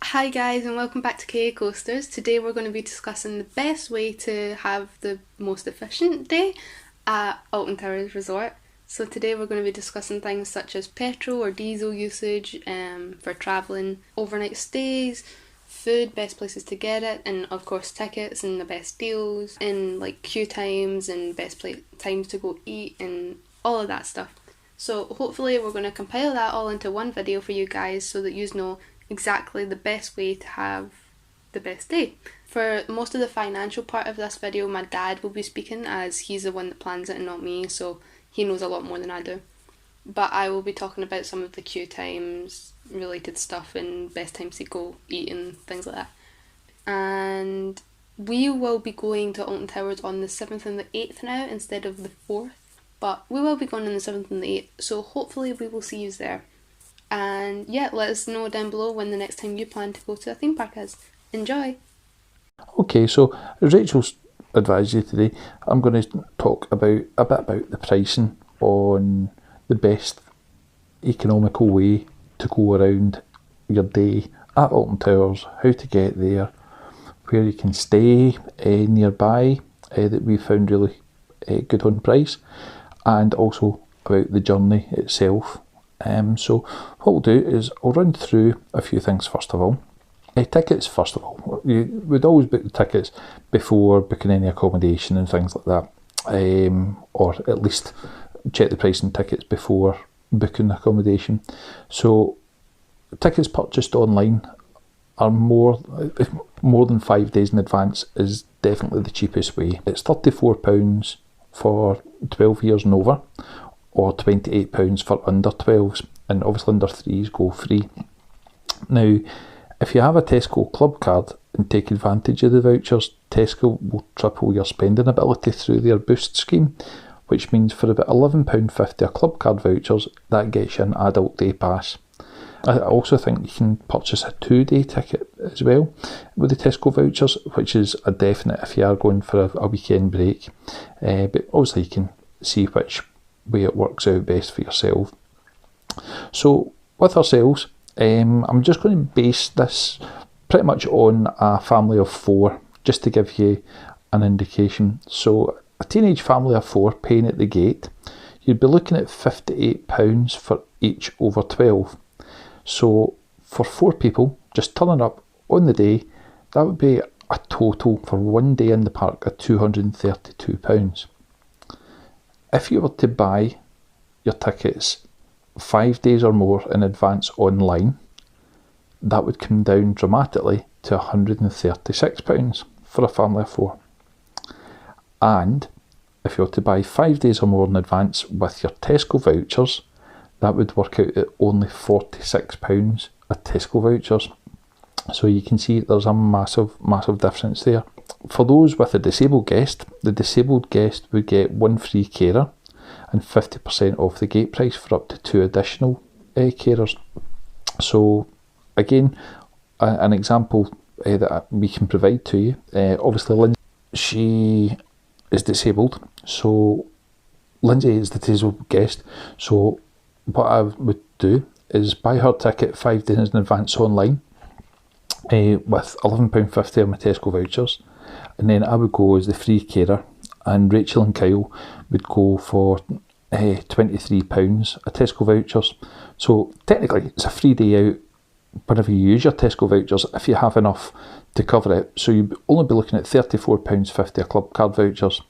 Hi guys and welcome back to KA Coasters. Today we're going to be discussing the best way to have the most efficient day at Alton Towers Resort. So today we're going to be discussing things such as petrol or diesel usage for travelling, overnight stays, food, best places to get it, and of course tickets and the best deals, and like queue times and best times to go eat and all of that stuff. So hopefully we're going to compile that all into one video for you guys so that you know exactly the best way to have the best day. For most of the financial part of this video, my dad will be speaking as he's the one that plans it and not me, so he knows a lot more than I do. But I will be talking about some of the queue times, related stuff, and best times to go eat and things like that. And we will be going to Alton Towers on the 7th and the 8th now instead of the 4th. But we will be going on the 7th and the 8th, so hopefully we will see you there. And yeah, let us know down below when the next time you plan to go to a theme park is. Enjoy! Okay, so as Rachel's advised you today, I'm going to talk a bit about the pricing on the best economical way to go around your day at Alton Towers, how to get there, where you can stay nearby that we found really good on price, and also about the journey itself. So what we'll do is I'll run through a few things first of all. Tickets first of all. You would always book the tickets before booking any accommodation and things like that, or at least check the price on tickets before booking accommodation. So tickets purchased online are more than 5 days in advance is definitely the cheapest way. It's £34 for 12 years and over, or £28 for under 12s, and obviously under 3s go free. Now, if you have a Tesco club card and take advantage of the vouchers, Tesco will triple your spending ability through their boost scheme, which means for about £11.50 a club card vouchers, that gets you an adult day pass. I also think you can purchase a 2-day ticket as well with the Tesco vouchers, which is a definite if you are going for a weekend break. But obviously you can see which way it works out best for yourself. So with ourselves, I'm just going to base this pretty much on a family of 4, just to give you an indication. So a teenage family of 4 paying at the gate, you'd be looking at £58 for each over 12. So for 4 people, just turning up on the day, that would be a total for one day in the park of £232. If you were to buy your tickets 5 days or more in advance online, that would come down dramatically to £136 for a family of 4. And if you were to buy 5 days or more in advance with your Tesco vouchers, that would work out at only £46 at Tesco vouchers. So you can see there's a massive difference there. For those with a disabled guest, the disabled guest would get 1 free carer and 50% off the gate price for up to 2 additional carers. So again, an example that we can provide to you. Obviously Lindsay, she is disabled, so Lindsay is the disabled guest. So what I would do is buy her ticket 5 days in advance online with £11.50 of my Tesco vouchers, and then I would go as the free carer, and Rachel and Kyle would go for £23 of Tesco vouchers. So technically it's a free day out whenever you use your Tesco vouchers if you have enough to cover it. So you'd only be looking at £34.50 of club card vouchers.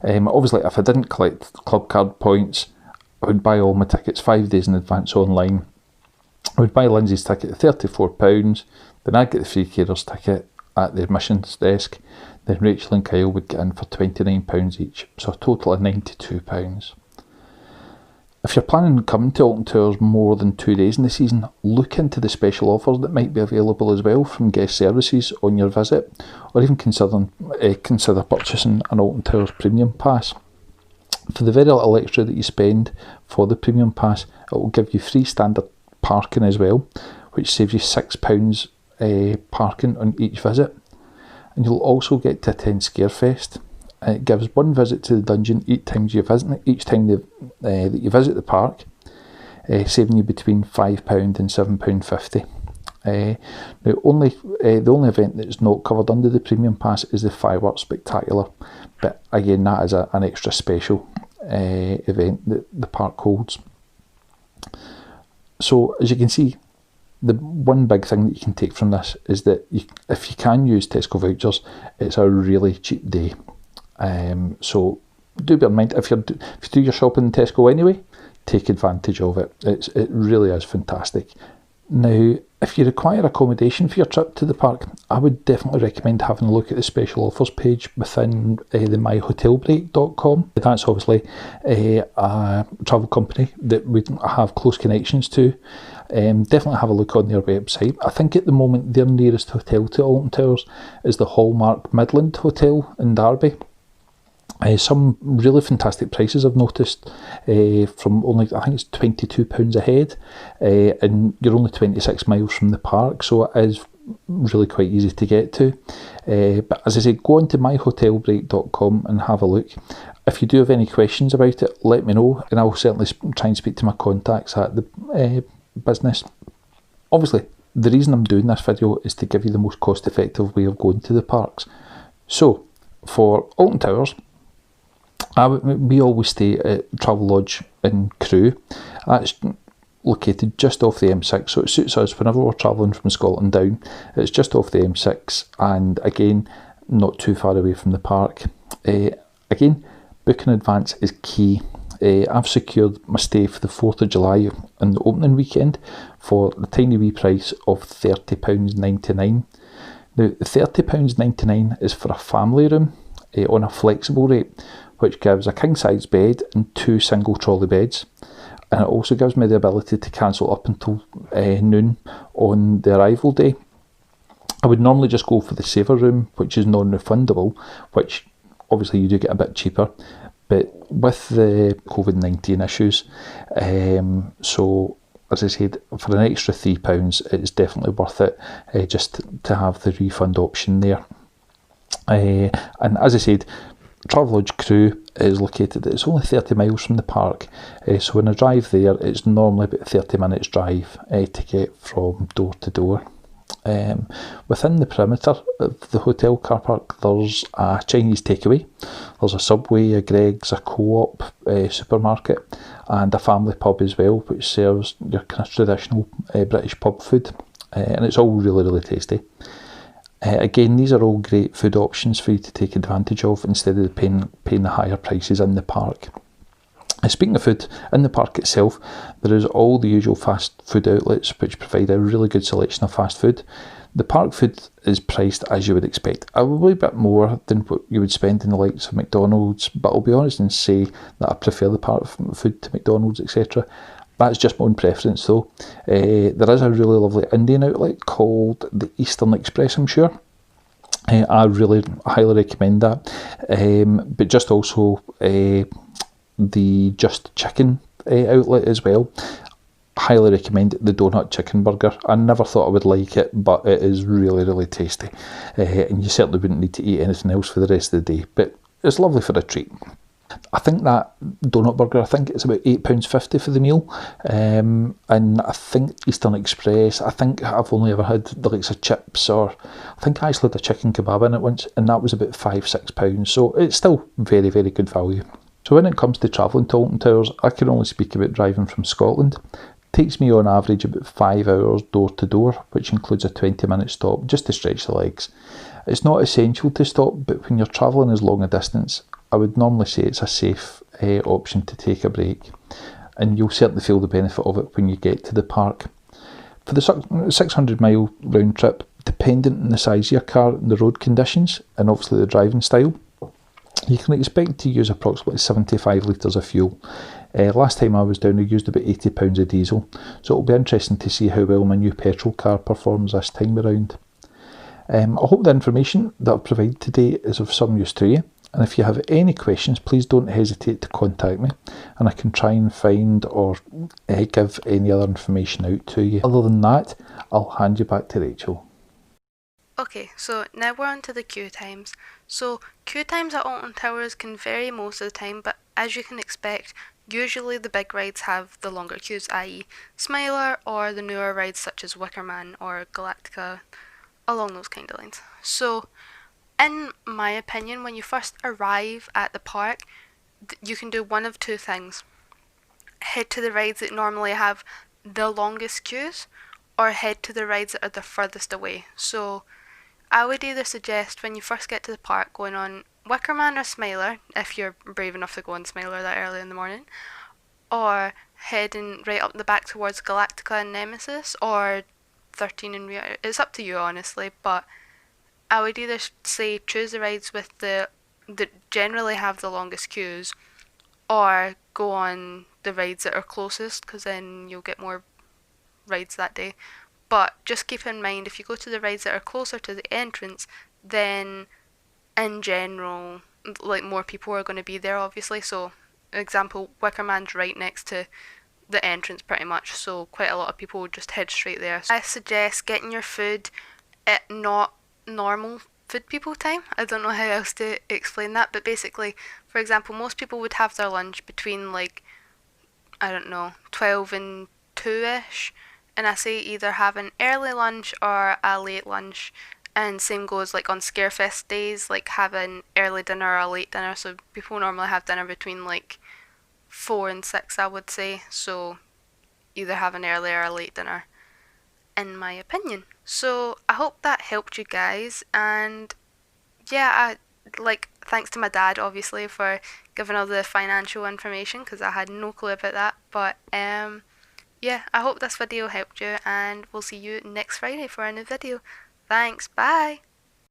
Obviously if I didn't collect club card points, I would buy all my tickets 5 days in advance online. I would buy Lindsay's ticket at £34, then I'd get the free carer's ticket at the admissions desk, then Rachel and Kyle would get in for £29 each, so a total of £92. If you're planning on coming to Alton Towers more than 2 days in the season, look into the special offers that might be available as well from guest services on your visit, or even consider purchasing an Alton Towers Premium Pass. For the very little extra that you spend for the Premium Pass, it will give you free standard parking as well, which saves you £6 parking on each visit. And you'll also get to attend Scarefest. It gives 1 visit to the dungeon each time that you visit the park, saving you between £5 and £7.50. Now, the only event that's not covered under the premium pass is the Fireworks Spectacular, but again, that is an extra special event that the park holds. So, as you can see, the one big thing that you can take from this is that if you can use Tesco vouchers, it's a really cheap day. So do bear in mind, if you do your shopping in Tesco anyway, take advantage of it. It really is fantastic. Now, if you require accommodation for your trip to the park, I would definitely recommend having a look at the special offers page within the myhotelbreak.com. That's obviously a travel company that we have close connections to. Definitely have a look on their website. I think at the moment their nearest hotel to Alton Towers is the Hallmark Midland Hotel in Derby. Some really fantastic prices I've noticed, from only, I think it's £22 a head, and you're only 26 miles from the park, so it is really quite easy to get to. But as I say, go on to myhotelbreak.com and have a look. If you do have any questions about it, let me know, and I'll certainly try and speak to my contacts at the business. Obviously, the reason I'm doing this video is to give you the most cost-effective way of going to the parks. So, for Alton Towers, we always stay at Travel Lodge in Crewe. That's located just off the M6, so it suits us whenever we're travelling from Scotland down. It's just off the M6, and again, not too far away from the park. Again, booking in advance is key. I've secured my stay for the 4th of July and the opening weekend for the tiny wee price of £30.99. Now, the £30.99 is for a family room on a flexible rate, which gives a king-size bed and 2 single trolley beds. And it also gives me the ability to cancel up until noon on the arrival day. I would normally just go for the saver room, which is non-refundable, which obviously you do get a bit cheaper. But with the COVID-19 issues, so as I said, for an extra £3, it's definitely worth it, just to have the refund option there. And as I said, Travelodge Crewe is located, it's only 30 miles from the park, so when I drive there, it's normally about 30 minutes drive to get from door to door. Within the perimeter of the hotel car park, there's a Chinese takeaway, there's a Subway, a Greggs, a Co-op supermarket, and a family pub as well, which serves your kind of traditional British pub food, and it's all really, really tasty. Again, these are all great food options for you to take advantage of instead of paying the higher prices in the park. Speaking of food, in the park itself, there is all the usual fast food outlets which provide a really good selection of fast food. The park food is priced as you would expect, a wee bit more than what you would spend in the likes of McDonald's, but I'll be honest and say that I prefer the park food to McDonald's, etc. That's just my own preference though. There is a really lovely Indian outlet called the Eastern Express, I'm sure. I really highly recommend that. But just also the Just Chicken outlet as well. Highly recommend the donut chicken burger. I never thought I would like it, but it is really, really tasty. And you certainly wouldn't need to eat anything else for the rest of the day. But it's lovely for a treat. I think that donut burger, I think it's about £8.50 for the meal, and I think Eastern Express, I think I've only ever had the likes of chips, or I think I actually had a chicken kebab in it once, and that was about £5-6, so it's still very, very good value. So when it comes to travelling to Alton Towers, I can only speak about driving from Scotland. It takes me on average about 5 hours door to door, which includes a 20-minute stop just to stretch the legs. It's not essential to stop, but when you're travelling as long a distance, I would normally say it's a safe option to take a break, and you'll certainly feel the benefit of it when you get to the park. For the 600-mile round trip, dependent on the size of your car and the road conditions, and obviously the driving style, you can expect to use approximately 75 litres of fuel. Last time I was down, I used about £80 of diesel, so it'll be interesting to see how well my new petrol car performs this time around. I hope the information that I've provided today is of some use to you. And if you have any questions, please don't hesitate to contact me, and I can try and find or give any other information out to you. Other than that, I'll hand you back to Rachel. Okay, so now we're on to the queue times. So queue times at Alton Towers can vary most of the time, but as you can expect, Usually the big rides have the longer queues, i.e. Smiler, or the newer rides such as Wicker Man or Galactica, along those kind of lines. So, in my opinion, when you first arrive at the park, you can do one of two things. Head to the rides that normally have the longest queues, or head to the rides that are the furthest away. So, I would either suggest when you first get to the park going on Wickerman or Smiler, if you're brave enough to go on Smiler that early in the morning, or heading right up the back towards Galactica and Nemesis, or 13 and Rio. It's up to you, honestly, but I would either say choose the rides with the that generally have the longest queues, or go on the rides that are closest, because then you'll get more rides that day. But just keep in mind, if you go to the rides that are closer to the entrance, then in general, like more people are going to be there, obviously. So, example, Wickerman's right next to the entrance pretty much, so quite a lot of people would just head straight there. I suggest getting your food at not normal food people time. I don't know how else to explain that, but basically, for example, most people would have their lunch between like, I don't know, 12 and 2ish, and I say either have an early lunch or a late lunch. And same goes like on Scarefest days, like have an early dinner or a late dinner. So people normally have dinner between like 4 and 6, I would say. So either have an early or a late dinner, in my opinion. So I hope that helped you guys. And yeah, thanks to my dad, obviously, for giving all the financial information because I had no clue about that. But yeah, I hope this video helped you, and we'll see you next Friday for a new video. Thanks, bye!